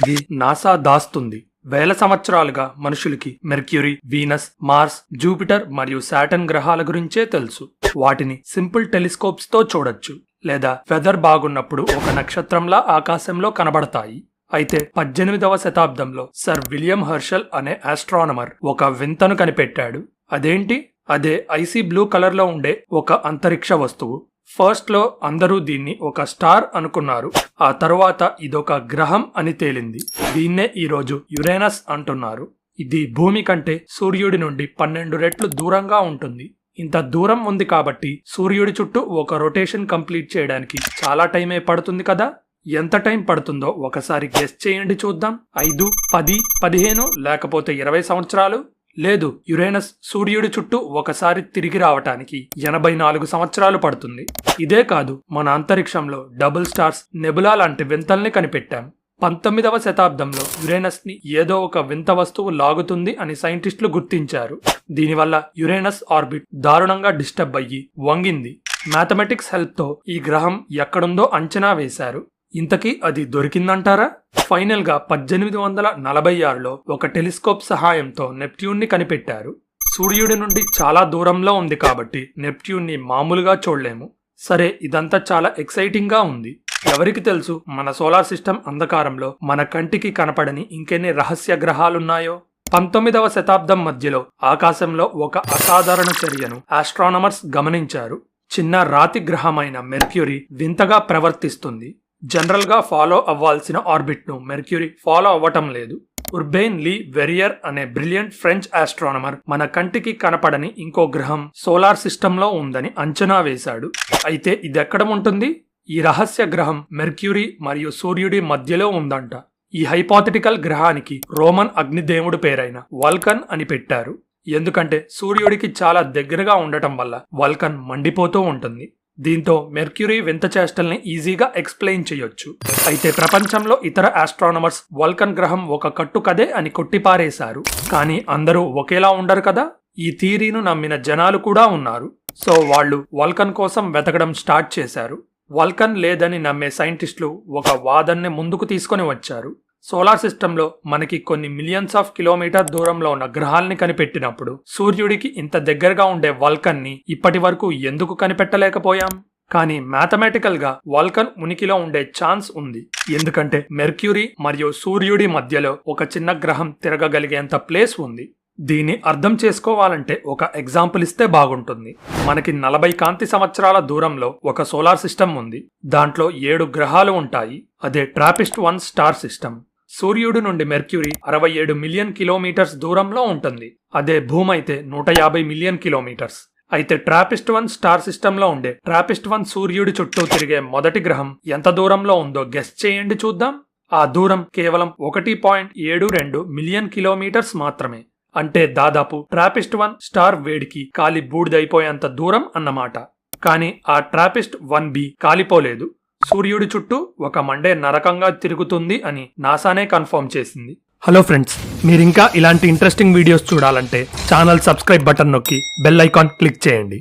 ఇది నాసా దాస్తుంది. వేల సంవత్సరాలుగా మనుషులకి మెర్క్యూరీ, వీనస్, మార్స్, జూపిటర్ మరియు సాటర్న్ గ్రహాల గురించే తెలుసు. వాటిని సింపుల్ టెలిస్కోప్స్ తో చూడొచ్చు, లేదా వెదర్ బాగున్నప్పుడు ఒక నక్షత్రంలా ఆకాశంలో కనబడతాయి. అయితే 18వ శతాబ్దంలో సర్ విలియం హెర్షల్ అనే ఆస్ట్రానమర్ ఒక వింతను కనిపెట్టాడు. అదేంటి? అదే ఐసీ బ్లూ కలర్ లో ఉండే ఒక అంతరిక్ష వస్తువు. ఫస్ట్ లో అందరూ దీన్ని ఒక స్టార్ అనుకున్నారు. ఆ తరువాత ఇదొక గ్రహం అని తేలింది. దీన్నే ఈరోజు యురేనస్ అంటున్నారు. ఇది భూమి కంటే సూర్యుడి నుండి 12 రెట్లు దూరంగా ఉంటుంది. ఇంత దూరం ఉంది కాబట్టి సూర్యుడి చుట్టూ ఒక రొటేషన్ కంప్లీట్ చేయడానికి చాలా టైమే పడుతుంది కదా. ఎంత టైం పడుతుందో ఒకసారి గెస్ చేయండి చూద్దాం. 5, 10, 15 లేకపోతే 20 సంవత్సరాలు? లేదు, యురేనస్ సూర్యుడి చుట్టూ ఒకసారి తిరిగి రావటానికి 84 సంవత్సరాలు పడుతుంది. ఇదే కాదు, మన అంతరిక్షంలో డబుల్ స్టార్స్, నెబులా లాంటి వింతల్ని కనిపెట్టాం. 19వ శతాబ్దంలో యురేనస్ ని ఏదో ఒక వింత వస్తువు లాగుతుంది అని సైంటిస్టులు గుర్తించారు. దీనివల్ల యురేనస్ ఆర్బిట్ దారుణంగా డిస్టర్బ్ అయ్యి వంగింది. మ్యాథమెటిక్స్ హెల్ప్ తో ఈ గ్రహం ఎక్కడుందో అంచనా వేశారు. ఇంతకీ అది దొరికిందంటారా? ఫైనల్ గా 1846లో ఒక టెలిస్కోప్ సహాయంతో నెప్ట్యూన్ ని కనిపెట్టారు. సూర్యుడి నుండి చాలా దూరంలో ఉంది కాబట్టి నెప్ట్యూన్ ని మామూలుగా చూడలేము. సరే, ఇదంతా చాలా ఎక్సైటింగ్ గా ఉంది. ఎవరికి తెలుసు మన సోలార్ సిస్టమ్ అంధకారంలో మన కంటికి కనపడని ఇంకెన్ని రహస్య గ్రహాలున్నాయో. 19వ శతాబ్దం మధ్యలో ఆకాశంలో ఒక అసాధారణ చర్యను ఆస్ట్రానమర్స్ గమనించారు. చిన్న రాతి గ్రహమైన మెర్క్యూరీ వింతగా ప్రవర్తిస్తుంది. జనరల్ గా ఫాలో అవ్వాల్సిన ఆర్బిట్ ను మెర్క్యూరీ ఫాలో అవ్వటం లేదు. ఉర్బెయిన్ లీ వెరియర్ అనే బ్రిలియంట్ ఫ్రెంచ్ ఆస్ట్రానమర్ మన కంటికి కనపడని ఇంకో గ్రహం సోలార్ సిస్టమ్ లో ఉందని అంచనా వేశాడు. అయితే ఇదెక్కడ ఉంటుంది? ఈ రహస్య గ్రహం మెర్క్యూరీ మరియు సూర్యుడి మధ్యలో ఉందంట. ఈ హైపోథెటికల్ గ్రహానికి రోమన్ అగ్నిదేవుడు పేరైన వల్కన్ అని పెట్టారు. ఎందుకంటే సూర్యుడికి చాలా దగ్గరగా ఉండటం వల్ల వల్కన్ మండిపోతూ ఉంటుంది. దీంతో మెర్క్యూరీ వింత చేష్టల్ని ఈజీగా ఎక్స్ప్లెయిన్ చేయొచ్చు. అయితే ప్రపంచంలో ఇతర ఆస్ట్రానమర్స్ వల్కన్ గ్రహం ఒక కట్టుకదే అని కొట్టిపారేశారు. కానీ అందరూ ఒకేలా ఉండరు కదా. ఈ థియరీను నమ్మిన జనాలు కూడా ఉన్నారు. సో వాళ్ళు వల్కన్ కోసం వెతకడం స్టార్ట్ చేశారు. వల్కన్ లేదని నమ్మే సైంటిస్టులు ఒక వాదనని ముందుకు తీసుకొని వచ్చారు. సోలార్ సిస్టంలో మనకి కొన్ని మిలియన్స్ ఆఫ్ కిలోమీటర్ దూరంలో ఉన్న గ్రహాల్ని కనిపెట్టినప్పుడు సూర్యుడికి ఇంత దగ్గరగా ఉండే వల్కన్ ని ఇప్పటి వరకు ఎందుకు కనిపెట్టలేకపోయాం? కానీ మ్యాథమెటికల్ గా వల్కన్ ఉనికిలో ఉండే ఛాన్స్ ఉంది. ఎందుకంటే మెర్క్యూరీ మరియు సూర్యుడి మధ్యలో ఒక చిన్న గ్రహం తిరగగలిగేంత ప్లేస్ ఉంది. దీన్ని అర్థం చేసుకోవాలంటే ఒక ఎగ్జాంపుల్ ఇస్తే బాగుంటుంది. మనకి 40 కాంతి సంవత్సరాల దూరంలో ఒక సోలార్ సిస్టమ్ ఉంది. దాంట్లో 7 గ్రహాలు ఉంటాయి. అదే TRAPPIST-1 స్టార్ సిస్టమ్. సూర్యుడి నుండి మెర్క్యూరీ 67 మిలియన్ కిలోమీటర్స్ దూరంలో ఉంటుంది. అదే భూమి అయితే 150 మిలియన్ కిలోమీటర్స్. అయితే TRAPPIST-1 స్టార్ సిస్టమ్ లో ఉండే TRAPPIST-1 సూర్యుడి చుట్టూ తిరిగే మొదటి గ్రహం ఎంత దూరంలో ఉందో గెస్ చేయండి చూద్దాం. ఆ దూరం కేవలం 1.72 మిలియన్ కిలోమీటర్స్ మాత్రమే. అంటే దాదాపు TRAPPIST-1 స్టార్ వేడికి కాలి బూడిదైపోయేంత దూరం అన్నమాట. కానీ ఆ TRAPPIST-1b కాలిపోలేదు. సూర్యుడి చుట్టూ ఒక మండే నరకంగా తిరుగుతుంది అని నాసానే కన్ఫర్మ్ చేసింది. హలో ఫ్రెండ్స్, మీరింకా ఇలాంటి ఇంట్రెస్టింగ్ వీడియోస్ చూడాలంటే ఛానల్ సబ్స్క్రైబ్ బటన్ నొక్కి బెల్ ఐకాన్ క్లిక్ చేయండి.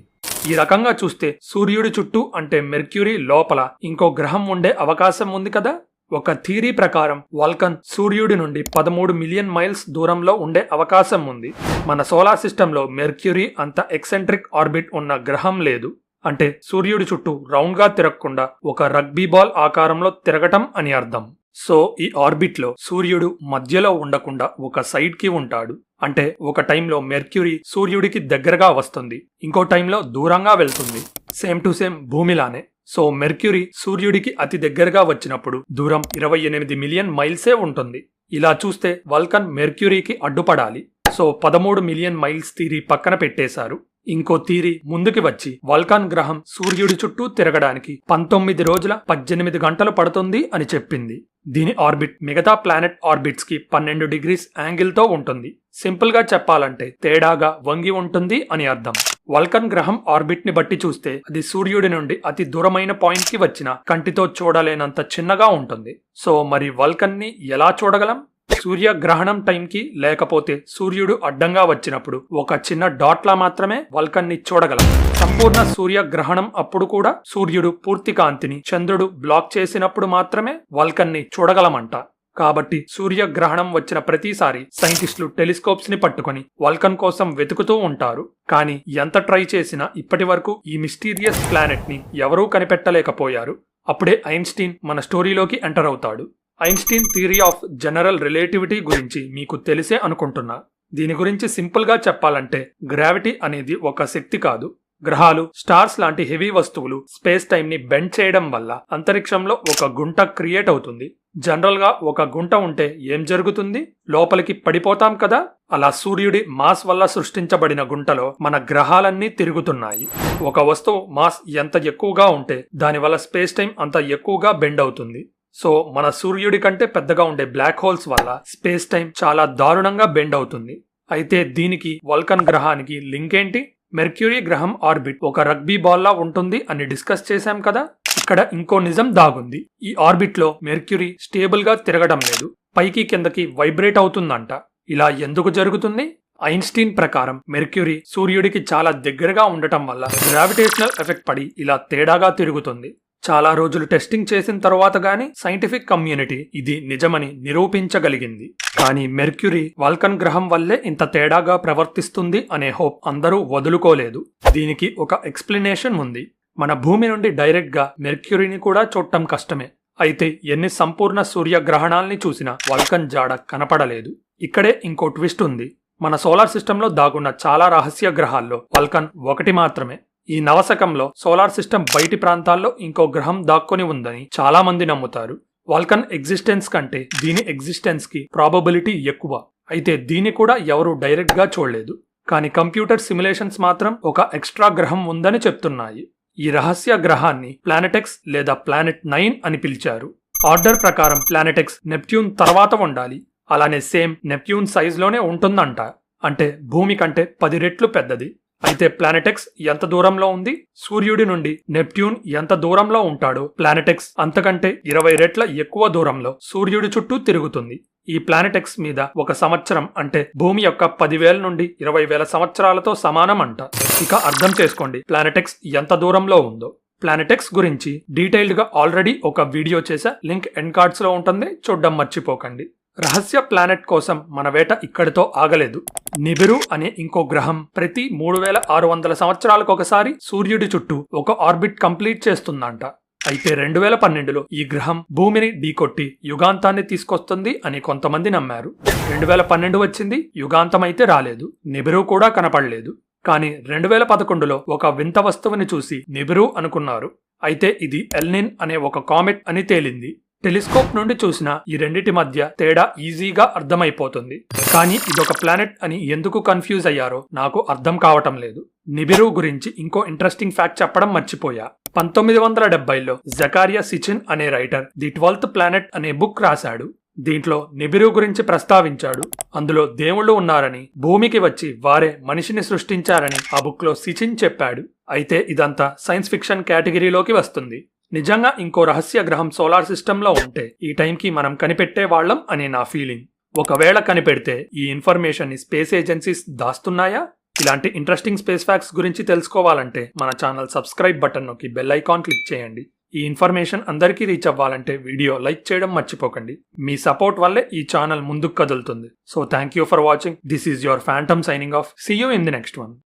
ఈ రకంగా చూస్తే సూర్యుడి చుట్టూ అంటే మెర్క్యూరీ లోపల ఇంకో గ్రహం ఉండే అవకాశం ఉంది కదా. ఒక థియరీ ప్రకారం వల్కన్ సూర్యుడి నుండి 13 మిలియన్ మైల్స్ దూరంలో ఉండే అవకాశం ఉంది. మన సోలార్ సిస్టంలో మెర్క్యూరీ అంత ఎక్సెంట్రిక్ ఆర్బిట్ ఉన్న గ్రహం లేదు. అంటే సూర్యుడి చుట్టూ రౌండ్ గా తిరగకుండా ఒక రగ్బీ బాల్ ఆకారంలో తిరగటం అని అర్థం. సో ఈ ఆర్బిట్ లో సూర్యుడు మధ్యలో ఉండకుండా ఒక సైడ్ కి ఉంటాడు. అంటే ఒక టైంలో మెర్క్యూరీ సూర్యుడికి దగ్గరగా వస్తుంది, ఇంకో టైంలో దూరంగా వెళ్తుంది. సేమ్ టు సేమ్ భూమిలానే. సో మెర్క్యూరీ సూర్యుడికి అతి దగ్గరగా వచ్చినప్పుడు దూరం 28 మిలియన్ మైల్సే ఉంటుంది. ఇలా చూస్తే వల్కన్ మెర్క్యూరీకి అడ్డుపడాలి. సో 13 మిలియన్ మైల్స్ థియరీ పక్కన పెట్టేశారు. ఇంకో థియరీ ముందుకి వచ్చి వల్కన్ గ్రహం సూర్యుడి చుట్టూ తిరగడానికి 19 రోజుల 18 గంటలు పడుతుంది అని చెప్పింది. దీని ఆర్బిట్ మిగతా ప్లానెట్ ఆర్బిట్స్ కి 12 డిగ్రీస్ యాంగిల్ తో ఉంటుంది. సింపుల్ గా చెప్పాలంటే తేడాగా వంగి ఉంటుంది అని అర్థం. వల్కన్ గ్రహం ఆర్బిట్ ని బట్టి చూస్తే అది సూర్యుడి నుండి అతి దూరమైన పాయింట్ కి వచ్చిన కంటితో చూడలేనంత చిన్నగా ఉంటుంది. సో మరి వల్కన్ ని ఎలా చూడగలం? సూర్యగ్రహణం టైంకి లేకపోతే సూర్యుడు అడ్డంగా వచ్చినప్పుడు ఒక చిన్న డాట్ లా మాత్రమే వల్కన్ ని చూడగలం. సంపూర్ణ సూర్యగ్రహణం అప్పుడు కూడా సూర్యుడు పూర్తి కాంతిని చంద్రుడు బ్లాక్ చేసినప్పుడు మాత్రమే వల్కన్ ని చూడగలమంట. కాబట్టి సూర్యగ్రహణం వచ్చిన ప్రతిసారి సైంటిస్టులు టెలిస్కోప్స్ ని పట్టుకొని వల్కన్ కోసం వెతుకుతూ ఉంటారు. కానీ ఎంత ట్రై చేసినా ఇప్పటి వరకు ఈ మిస్టీరియస్ ప్లానెట్ ని ఎవరూ కనిపెట్టలేకపోయారు. అప్పుడే ఐన్స్టీన్ మన స్టోరీలోకి ఎంటర్ అవుతాడు. Einstein theory of general relativity గురించి మీకు తెలిసే అనుకుంటున్నా. దీని గురించి సింపుల్ గా చెప్పాలంటే గ్రావిటీ అనేది ఒక శక్తి కాదు. గ్రహాలు, స్టార్స్ లాంటి హెవీ వస్తువులు స్పేస్ టైం ని బెండ్ చేయడం వల్ల అంతరిక్షంలో ఒక గుంట క్రియేట్ అవుతుంది. జనరల్ గా ఒక గుంట ఉంటే ఏం జరుగుతుంది? లోపలికి పడిపోతాం కదా. అలా సూర్యుడి మాస్ వల్ల సృష్టించబడిన గుంటలో మన గ్రహాలన్నీ తిరుగుతున్నాయి. ఒక వస్తువు మాస్ ఎంత ఎక్కువగా ఉంటే దానివల్ల స్పేస్ టైం అంత ఎక్కువగా బెండ్ అవుతుంది. సో మన సూర్యుడి కంటే పెద్దగా ఉండే బ్లాక్ హోల్స్ వల్ల స్పేస్ టైం చాలా దారుణంగా బెండ్ అవుతుంది. అయితే దీనికి వల్కన్ గ్రహానికి లింక్ ఏంటి? మెర్క్యూరీ గ్రహం ఆర్బిట్ ఒక రగ్బీ బాల్ లా ఉంటుంది అని డిస్కస్ చేశాం కదా. ఇక్కడ ఇంకో నిజం దాగుంది. ఈ ఆర్బిట్ లో మెర్క్యూరీ స్టేబుల్ గా తిరగడం లేదు, పైకి కిందకి వైబ్రేట్ అవుతుందంట. ఇలా ఎందుకు జరుగుతుంది? ఐన్స్టీన్ ప్రకారం మెర్క్యూరీ సూర్యుడికి చాలా దగ్గరగా ఉండటం వల్ల గ్రావిటేషనల్ ఎఫెక్ట్ పడి ఇలా తేడాగా తిరుగుతుంది. చాలా రోజులు టెస్టింగ్ చేసిన తర్వాత గానీ సైంటిఫిక్ కమ్యూనిటీ ఇది నిజమని నిరూపించగలిగింది. కానీ మెర్క్యూరీ వల్కన్ గ్రహం వల్లే ఇంత తేడాగా ప్రవర్తిస్తుంది అనే హోప్ అందరూ వదులుకోలేదు. దీనికి ఒక ఎక్స్ప్లెనేషన్ ఉంది. మన భూమి నుండి డైరెక్ట్ గా మెర్క్యూరీని కూడా చూడటం కష్టమే. అయితే ఎన్ని సంపూర్ణ సూర్యగ్రహణాల్ని చూసినా వల్కన్ జాడ కనపడలేదు. ఇక్కడే ఇంకో ట్విస్ట్ ఉంది. మన సోలార్ సిస్టంలో దాగున్న చాలా రహస్య గ్రహాల్లో వల్కన్ ఒకటి మాత్రమే. ఈ నవశకంలో సోలార్ సిస్టమ్ బయటి ప్రాంతాల్లో ఇంకో గ్రహం దాక్కొని ఉందని చాలా మంది నమ్ముతారు. వల్కన్ ఎగ్జిస్టెన్స్ కంటే దీని ఎగ్జిస్టెన్స్ కి ప్రాబబిలిటీ ఎక్కువ. అయితే దీన్ని కూడా ఎవరు డైరెక్ట్ గా చూడలేదు. కానీ కంప్యూటర్ సిమ్యులేషన్స్ మాత్రం ఒక ఎక్స్ట్రా గ్రహం ఉందని చెప్తున్నాయి. ఈ రహస్య గ్రహాన్ని ప్లానెటెక్స్ లేదా ప్లానెట్ 9 అని పిలిచారు. ఆర్డర్ ప్రకారం ప్లానెటెక్స్ నెప్ట్యూన్ తర్వాత ఉండాలి. అలానే సేమ్ నెప్ట్యూన్ సైజ్ లోనే ఉంటుందంట. అంటే భూమి కంటే 10 రెట్లు పెద్దది. అయితే ప్లానెటెక్స్ ఎంత దూరంలో ఉంది? సూర్యుడి నుండి నెప్ట్యూన్ ఎంత దూరంలో ఉంటాడో ప్లానెటెక్స్ అంతకంటే 20 రెట్ల ఎక్కువ దూరంలో సూర్యుడి చుట్టూ తిరుగుతుంది. ఈ ప్లానెటెక్స్ మీద ఒక సంవత్సరం అంటే భూమి యొక్క 10,000 నుండి 20,000 సంవత్సరాలతో సమానం అంట. ఇక అర్థం చేసుకోండి ప్లానెటెక్స్ ఎంత దూరంలో ఉందో. ప్లానెటెక్స్ గురించి డీటెయిల్డ్ గా ఆల్రెడీ ఒక వీడియో చేసా, లింక్ ఎండ్ కార్డ్స్ లో ఉంటుంది, చూడడం మర్చిపోకండి. రహస్య ప్లానెట్ కోసం మన వేట ఇక్కడితో ఆగలేదు. నిబిరు అనే ఇంకో గ్రహం ప్రతి 3600 సంవత్సరాలకు ఒకసారి సూర్యుడి చుట్టూ ఒక ఆర్బిట్ కంప్లీట్ చేస్తుందంట. అయితే 2012లో ఈ గ్రహం భూమిని ఢీకొట్టి యుగాంతాన్ని తీసుకొస్తుంది అని కొంతమంది నమ్మారు. 2012 వచ్చింది, యుగాంతం అయితే రాలేదు, నిబిరు కూడా కనపడలేదు. కానీ 2011లో ఒక వింత వస్తువుని చూసి నిబిరు అనుకున్నారు. అయితే ఇది ఎల్నిన్ అనే ఒక కామెట్ అని తేలింది. టెలిస్కోప్ నుండి చూసిన ఈ రెండిటి మధ్య తేడా ఈజీగా అర్థమైపోతుంది. కానీ ఇదొక ప్లానెట్ అని ఎందుకు కన్ఫ్యూజ్ అయ్యారో నాకు అర్థం కావటం లేదు. నిబిరు గురించి ఇంకో ఇంట్రెస్టింగ్ ఫ్యాక్ట్ చెప్పడం మర్చిపోయా. 1970లో జకారియా సిచిన్ అనే రైటర్ ది 12th ప్లానెట్ అనే బుక్ రాశాడు. దీంట్లో నిబిరు గురించి ప్రస్తావించాడు. అందులో దేవుళ్ళు ఉన్నారని, భూమికి వచ్చి వారే మనిషిని సృష్టించారని ఆ బుక్ లో సిచిన్ చెప్పాడు. అయితే ఇదంతా సైన్స్ ఫిక్షన్ కేటగిరీలోకి వస్తుంది. నిజంగా ఇంకో రహస్య గ్రహం సోలార్ సిస్టంలో ఉంటే ఈ టైంకి మనం కనిపెట్టే వాళ్ళం అని నా ఫీలింగ్. ఒకవేళ కనిపెడితే ఈ ఇన్ఫర్మేషన్ ని స్పేస్ ఏజెన్సీస్ దాస్తున్నాయా? ఇలాంటి ఇంట్రెస్టింగ్ స్పేస్ ఫ్యాక్ట్స్ గురించి తెలుసుకోవాలంటే మన ఛానల్ సబ్స్క్రైబ్ బటన్ నొక్కి బెల్ ఐకాన్ క్లిక్ చేయండి. ఈ ఇన్ఫర్మేషన్ అందరికీ రీచ్ అవ్వాలంటే వీడియో లైక్ చేయడం మర్చిపోకండి. మీ సపోర్ట్ వల్లే ఈ ఛానల్ ముందుకు కదులుతుంది. So thank you for watching. This is your phantom signing off. See you in the next one.